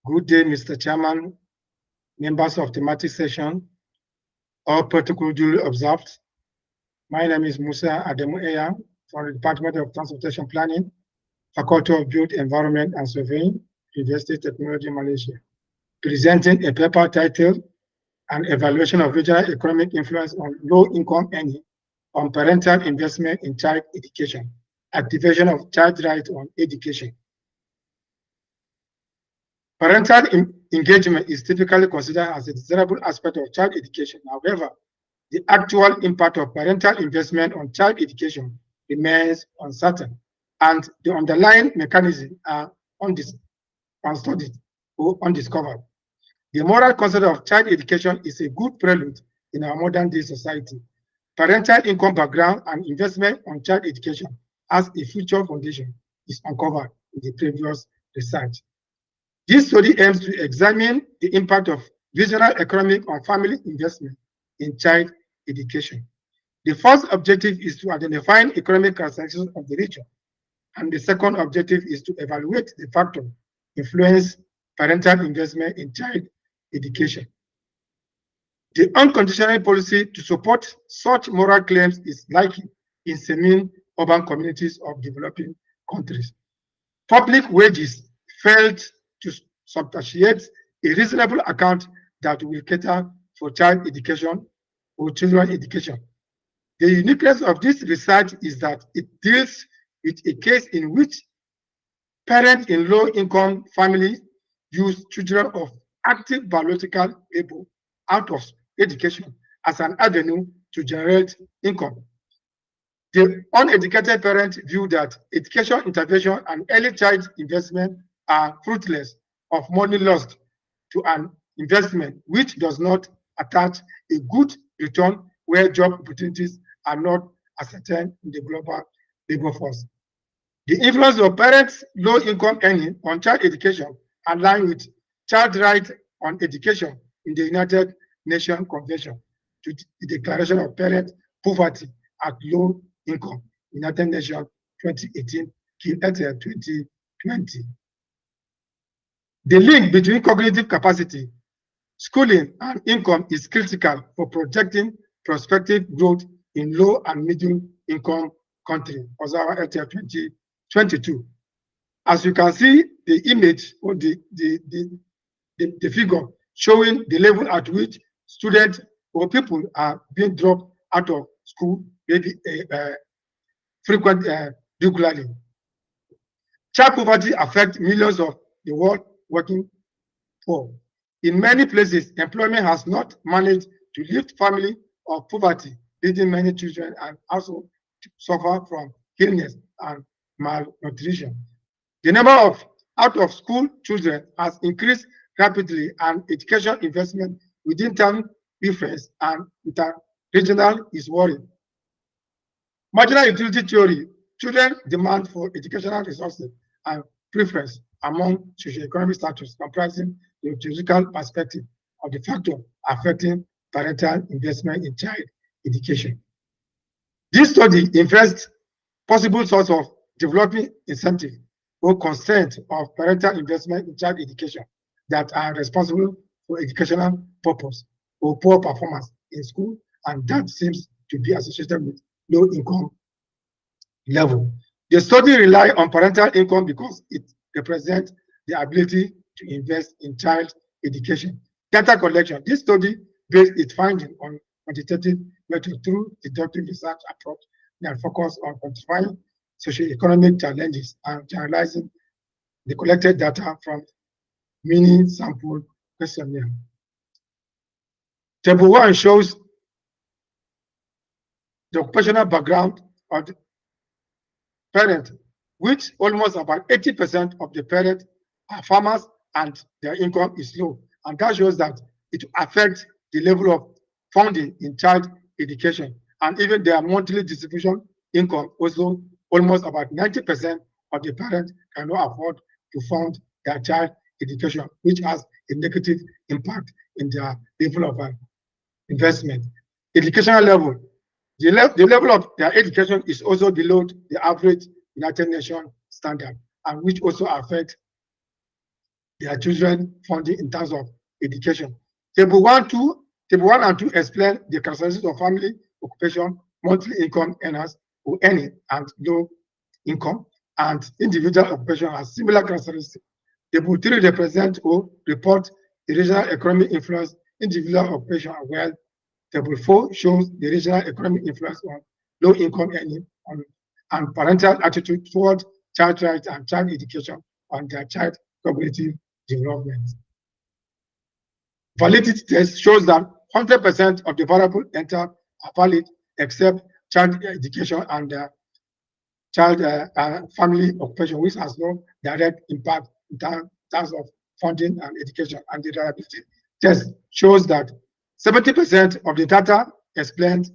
Good day, Mr. Chairman, members of thematic session, all protocol duly observed. My name is Musa Ademu Eya from the Department of Transportation Planning, Faculty of Built Environment and Surveying, University Technology, Malaysia, presenting a paper titled An Evaluation of Regional Economic Influence on Low-Income Earning on Parental Investment in Child Education, Activation of Child Rights on Education. Parental engagement is typically considered as a desirable aspect of child education. However, the actual impact of parental investment on child education remains uncertain, and the underlying mechanisms are unstudied or undiscovered. The moral concept of child education is a good prelude in our modern-day society. Parental income background and investment on child education as a future foundation is uncovered in the previous research. This study aims to examine the impact of regional economic on family investment in child education. The first objective is to identify economic characteristics of the region, and the second objective is to evaluate the factors influence parental investment in child education. The unconditional policy to support such moral claims is likely in semi-urban communities of developing countries. Public wages failed to substantiate a reasonable account that will cater for child education or children education. The uniqueness of this research is that it deals with a case in which parents in low-income families use children of active biological labor out of education as an avenue to generate income. The uneducated parents view that education intervention and early child investment are fruitless of money lost to an investment which does not attach a good return where job opportunities are not ascertained in the global labor force. The influence of parents' low-income earning on child education align with child rights on education in the United Nations Convention to the Declaration of Parent Poverty at Low Income, United Nations 2018, 2020. The link between cognitive capacity, schooling, and income is critical for projecting prospective growth in low and middle income countries, Ozawa et al. 2022. As you can see, the image or the figure showing the level at which students or people are being dropped out of school maybe regularly. Child poverty affects millions of the world working poor. In many places, employment has not managed to lift family of poverty, leading many children and also suffer from illness and malnutrition. The number of out-of-school children has increased rapidly, and education investment within town difference and inter-regional is worrying. Marginal utility theory, children demand for educational resources and preference among socioeconomic status comprising the theoretical perspective of the factor affecting parental investment in child education. This study invests possible source of developing incentive or constraint of parental investment in child education that are responsible for educational purpose or poor performance in school, and that seems to be associated with low income level. The study relies on parental income because it represents the ability to invest in child education. Data collection. This study based its finding on quantitative method through deductive research approach that focus on quantifying socioeconomic challenges and generalizing the collected data from mini sample questionnaire. Table 1 shows the occupational background of the parent, which almost about 80% of the parents are farmers and their income is low. And that shows that it affects the level of funding in child education, and even their monthly distribution income also almost about 90% of the parents cannot afford to fund their child education, which has a negative impact in their level of investment. Educational level. The level of their education is also below the average United Nations standard, and which also affects their children funding in terms of education. Table 1 and 2 explain the characteristics of family, occupation, monthly income earners who earning and low income, and individual occupation has similar characteristics. Table 3 represent or report the regional economic influence, individual occupation, while Table 4 shows the regional economic influence on low income earning and parental attitude toward child rights and child education on their child cognitive development. Validity test shows that 100% of the variables entered are valid except child education and child family occupation, which has no direct impact in terms of funding and education. And the reliability test shows that 70% of the data explains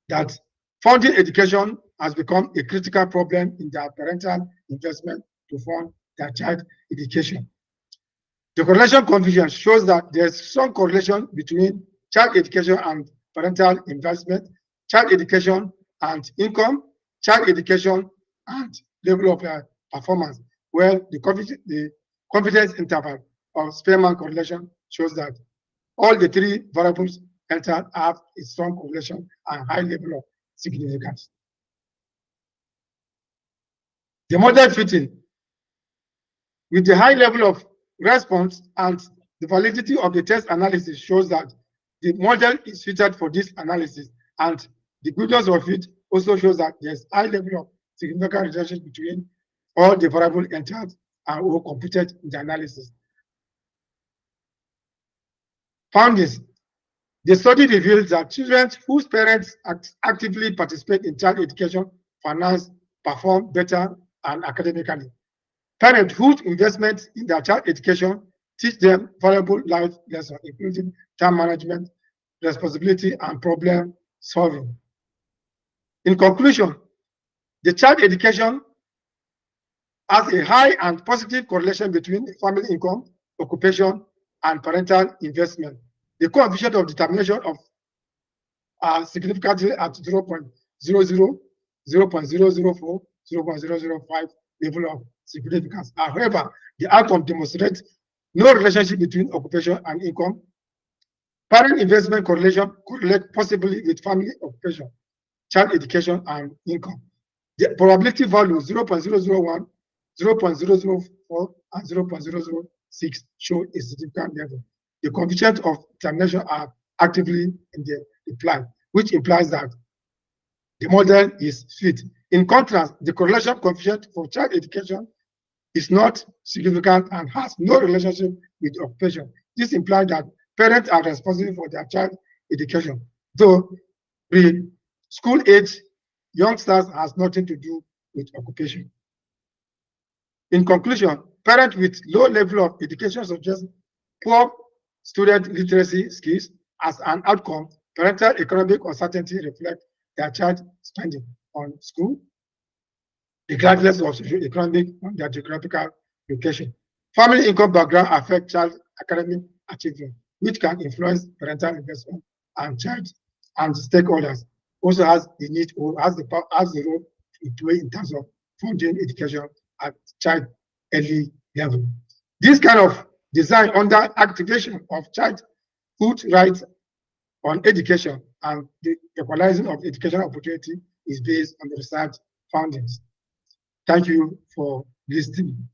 that funding education has become a critical problem in their parental investment to fund their child education. The correlation coefficient shows that there's some correlation between child education and parental investment, child education and income, child education and level of performance, where the confidence interval of Spearman correlation shows that all the three variables entered have a strong correlation and high level of significance. The model fitting with the high level of response and the validity of the test analysis shows that the model is fitted for this analysis, and the goodness of it also shows that there's high level of significant relationship between all the variables entered and who computed in the analysis. Findings. The study reveals that children whose parents actively participate in child education, finance, perform better and academically. Parents whose investment in their child education teach them valuable life lessons, including time management, responsibility, and problem solving. In conclusion, the child education has a high and positive correlation between family income, occupation, and parental investment. The coefficient of determination of significantly at 0.00, 0.004, 0.005 level of significance. However, the outcome demonstrates no relationship between occupation and income. Parent investment correlation correlate possibly with family occupation, child education, and income. The probability value 0.001, 0.004, and 0.006 show a significant level. The coefficient of determination are actively in the reply, which implies that the model is fit. In contrast, the correlation coefficient for child education is not significant and has no relationship with occupation. This implies that parents are responsible for their child education, though the school age youngsters has nothing to do with occupation. In conclusion, parents with low level of education suggest poor student literacy skills. As an outcome, parental economic uncertainty reflects their child spending on school, regardless of socio-economic and their geographical location. Family income background affect child academic achievement, which can influence parental investment, and child and stakeholders also has the need or has the role to play in terms of funding education at child early level. This kind of design under activation of childhood rights on education and the equalizing of educational opportunity is based on the research findings. Thank you for listening.